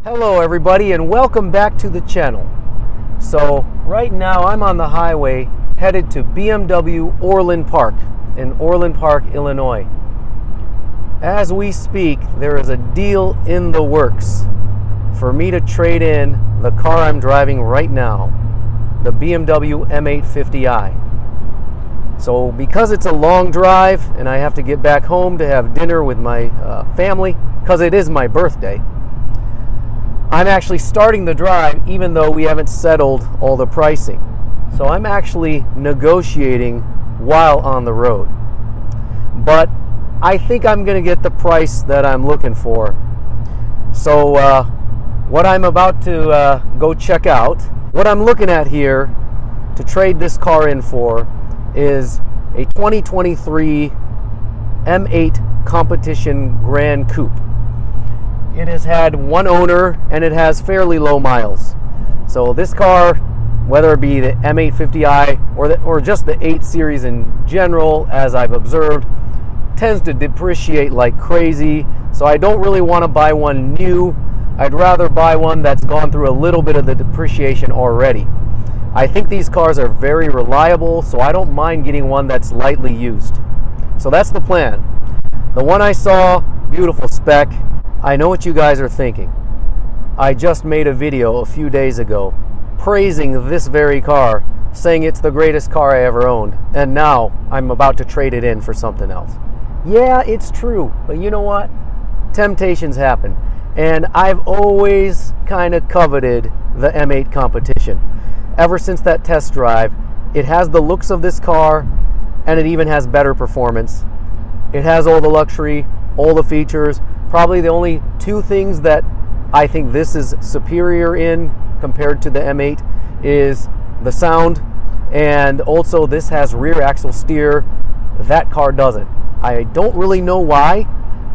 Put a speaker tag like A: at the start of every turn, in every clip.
A: Hello everybody and welcome back to the channel. So right now I'm on the highway headed to BMW Orland Park in Orland Park, Illinois. As we speak, there is a deal in the works for me to trade in the car I'm driving right now, the BMW M8 50i. So because it's a long drive and I have to get back home to have dinner with my family, because it is my birthday, I'm actually starting the drive even though we haven't settled all the pricing. So I'm actually negotiating while on the road. But I think I'm going to get the price that I'm looking for. So what I'm about to go check out, what I'm looking at here to trade this car in for is a 2023 M8 Competition Grand Coupe. It has had one owner and it has fairly low miles. So this car, whether it be the M8 50i or just the 8 series in general, as I've observed, tends to depreciate like crazy. So I don't really want to buy one new. I'd rather buy one that's gone through a little bit of the depreciation already. I think these cars are very reliable, so I don't mind getting one that's lightly used. So that's the plan. The one I saw, beautiful spec. I know what you guys are thinking. I just made a video a few days ago praising this very car, saying it's the greatest car I ever owned, and now I'm about to trade it in for something else. Yeah, it's true, but you know what? Temptations happen, and I've always kind of coveted the M8 Competition. Ever since that test drive, it has the looks of this car, and it even has better performance. It has all the luxury, all the features. Probably the only two things that I think this is superior in compared to the M8 is the sound, and also this has rear axle steer. That car doesn't. I don't really know why,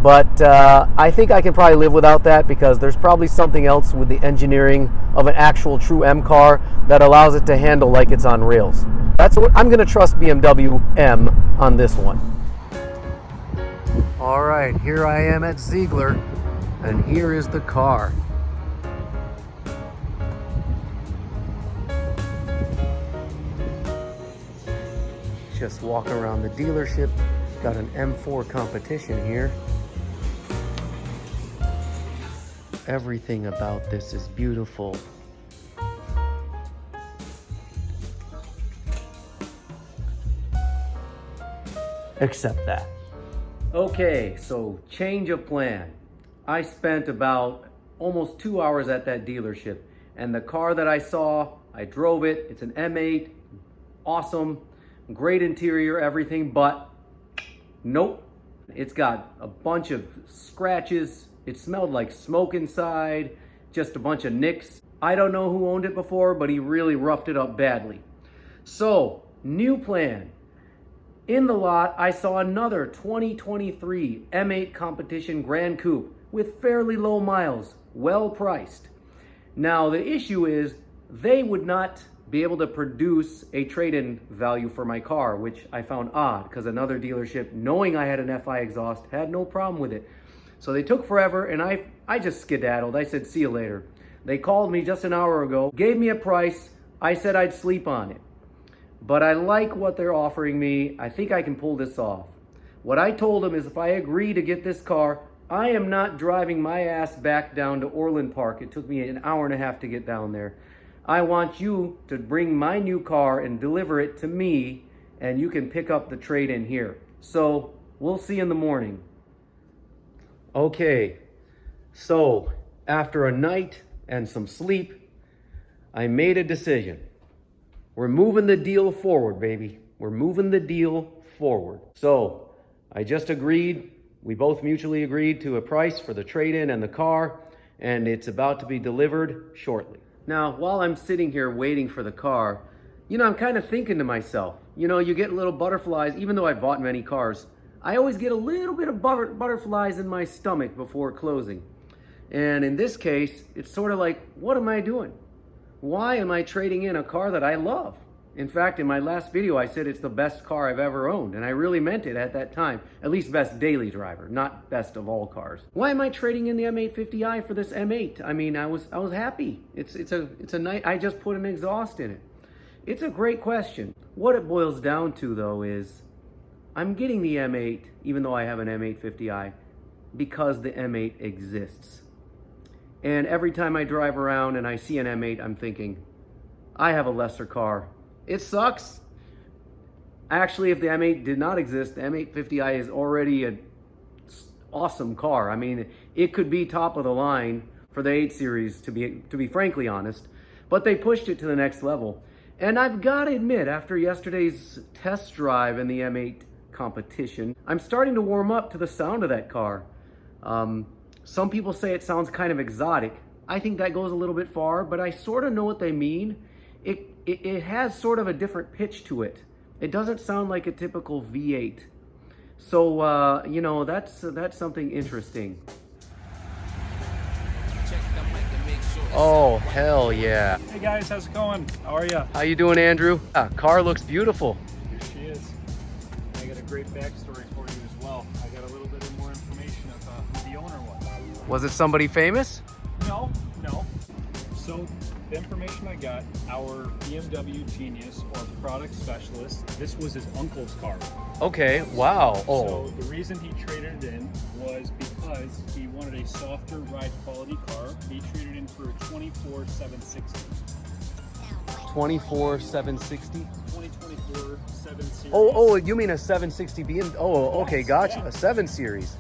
A: but I think I can probably live without that because there's probably something else with the engineering of an actual true M car that allows it to handle like it's on rails. That's what I'm going to trust BMW M on this one. All right, here I am at Zigler, and here is the car. Just walking around the dealership, got an M4 Competition here. Everything about this is beautiful. Except that. Okay, so change of plan. I spent about almost 2 hours at that dealership, and the car that I saw, I drove it. It's an M8, awesome, great interior, everything, but nope. It's got a bunch of scratches. It smelled like smoke inside, just a bunch of nicks. I don't know who owned it before, but he really roughed it up badly. So, new plan. In the lot, I saw another 2023 M8 Competition Grand Coupe with fairly low miles, well priced. Now, the issue is they would not be able to produce a trade-in value for my car, which I found odd because another dealership, knowing I had an FI exhaust, had no problem with it. So they took forever, and I just skedaddled. I said, see you later. They called me just an hour ago, gave me a price. I said I'd sleep on it. But I like what they're offering me. I think I can pull this off. What I told them is if I agree to get this car, I am not driving my ass back down to Orland Park. It took me an hour and a half to get down there. I want you to bring my new car and deliver it to me, and you can pick up the trade-in here. So we'll see in the morning. Okay, so after a night and some sleep, I made a decision. We're moving the deal forward, baby. We're moving the deal forward. So I just agreed, we both mutually agreed to a price for the trade-in and the car, and it's about to be delivered shortly. Now, while I'm sitting here waiting for the car, I'm kind of thinking to myself, you get little butterflies. Even though I bought many cars, I always get a little bit of butterflies in my stomach before closing. And in this case, it's sort of like, what am I doing? Why am I trading in a car that I love? In fact, in my last video, I said it's the best car I've ever owned, and I really meant it at that time. At least best daily driver, not best of all cars. Why am I trading in the M850i for this M8? I mean, I was happy. It's a nice. I just put an exhaust in it. It's a great question. What it boils down to though is I'm getting the M8 even though I have an M850i because the M8 exists. And every time I drive around and I see an M8, I'm thinking, I have a lesser car. It sucks. Actually, if the M8 did not exist, the M850i is already an awesome car. I mean, it could be top of the line for the 8 Series, to be frankly honest, but they pushed it to the next level. And I've got to admit, after yesterday's test drive in the M8 competition, I'm starting to warm up to the sound of that car. Some people say it sounds kind of exotic. I think that goes a little bit far, but I sort of know what they mean. It has sort of a different pitch to it. It doesn't sound like a typical V8. So, you know, that's something interesting. Oh, hell yeah.
B: Hey guys, how's it going? How are you?
A: How you doing, Andrew? Car looks beautiful.
B: Here she is. I got a great backstory for you as well. I got a little bit more information of who the owner was.
A: Was it somebody famous?
B: No. So the information I got, our BMW genius or product specialist, this was his uncle's car.
A: Okay, wow. Oh.
B: So the reason he traded it in was because he wanted a softer ride quality car. He traded in for a 24-760.
A: 24-760?
B: 2024 7 Series.
A: Oh, you mean a 760 BMW? Oh, okay, gotcha.
B: Yeah.
A: A 7 Series.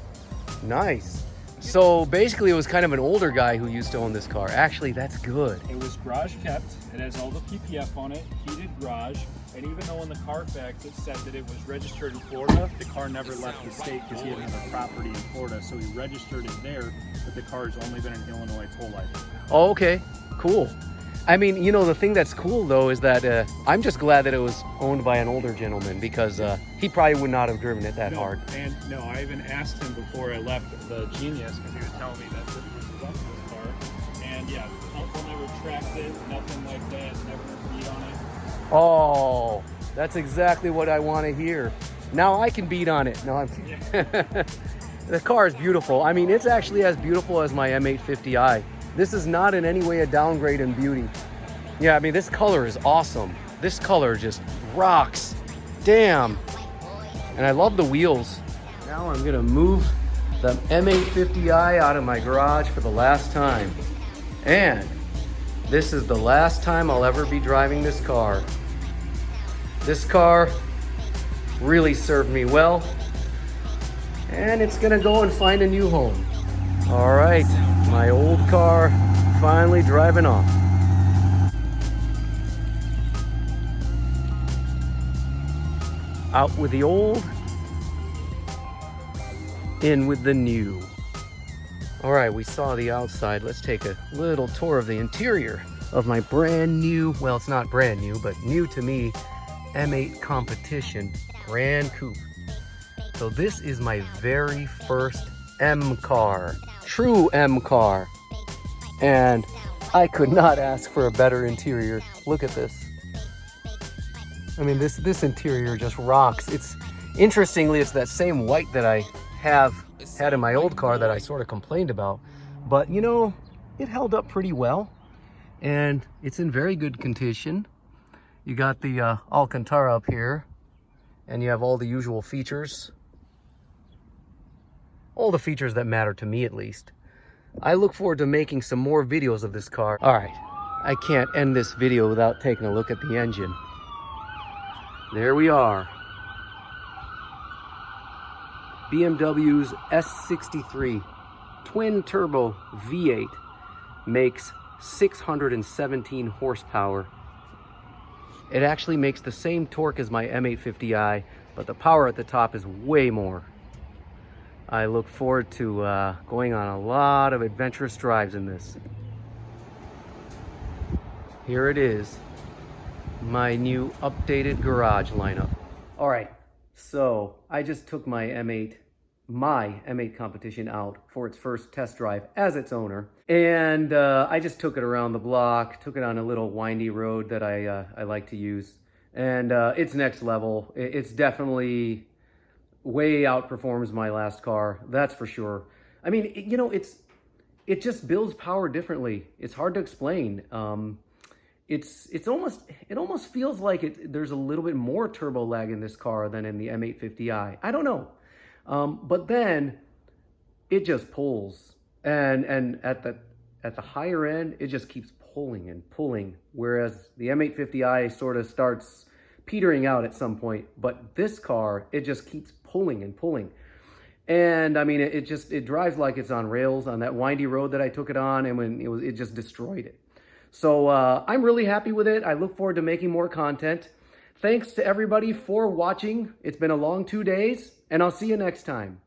A: Nice. So basically it was kind of an older guy who used to own this car. Actually, that's good.
B: It was garage kept. It has all the PPF on it, heated garage, and even though on the Carfax it said that it was registered in Florida, the car never left the state because he had another property in Florida, so he registered it there, but the car's only been in Illinois its whole life.
A: Oh, okay, cool. I mean, you know, the thing that's cool though is that I'm just glad that it was owned by an older gentleman because he probably would not have driven it that hard.
B: And no, I even asked him before I left the Genius because he was telling me that this was his uncle's car. And yeah, uncle never tracked it, nothing like that, never beat on it.
A: Oh, that's exactly what I want to hear. Now I can beat on it. No, I'm kidding. Yeah. The car is beautiful. I mean, it's actually as beautiful as my M850i. This is not in any way a downgrade in beauty. Yeah, I mean, this color is awesome. This color just rocks. Damn. And I love the wheels. Now I'm gonna move the M850i out of my garage for the last time. And this is the last time I'll ever be driving this car. This car really served me well. And it's gonna go and find a new home. All right, my old car finally driving off. Out with the old, in with the new. All right, we saw the outside. Let's take a little tour of the interior of my brand new, well, it's not brand new, but new to me, M8 Competition Grand Coupe. So this is my very first M car, true M car. And I could not ask for a better interior. Look at this. I mean, this interior just rocks. Interestingly, it's that same white that I had in my old car that I sort of complained about. But you know, it held up pretty well. And it's in very good condition. You got the Alcantara up here. And you have all the usual features. All the features that matter to me, at least. I look forward to making some more videos of this car. All right, I can't end this video without taking a look at the engine. There we are. BMW's S63 twin turbo V8 makes 617 horsepower. It actually makes the same torque as my M850i, but the power at the top is way more. I look forward to going on a lot of adventurous drives in this. Here it is, my new updated garage lineup. All right, so I just took my M8 Competition out for its first test drive as its owner. And I just took it around the block, took it on a little windy road that I like to use. And it's next level. It's definitely way outperforms my last car, that's for sure. I mean, it just builds power differently. It's hard to explain. It almost feels like there's a little bit more turbo lag in this car than in the M850i. I don't know. But then it just pulls, and at the higher end, it just keeps pulling and pulling, whereas the M850i sort of starts petering out at some point. But this car, it just keeps pulling and pulling. And I mean, it drives like it's on rails on that windy road that I took it on, and when it just destroyed it. So I'm really happy with it. I look forward to making more content. Thanks to everybody for watching. It's been a long 2 days, and I'll see you next time.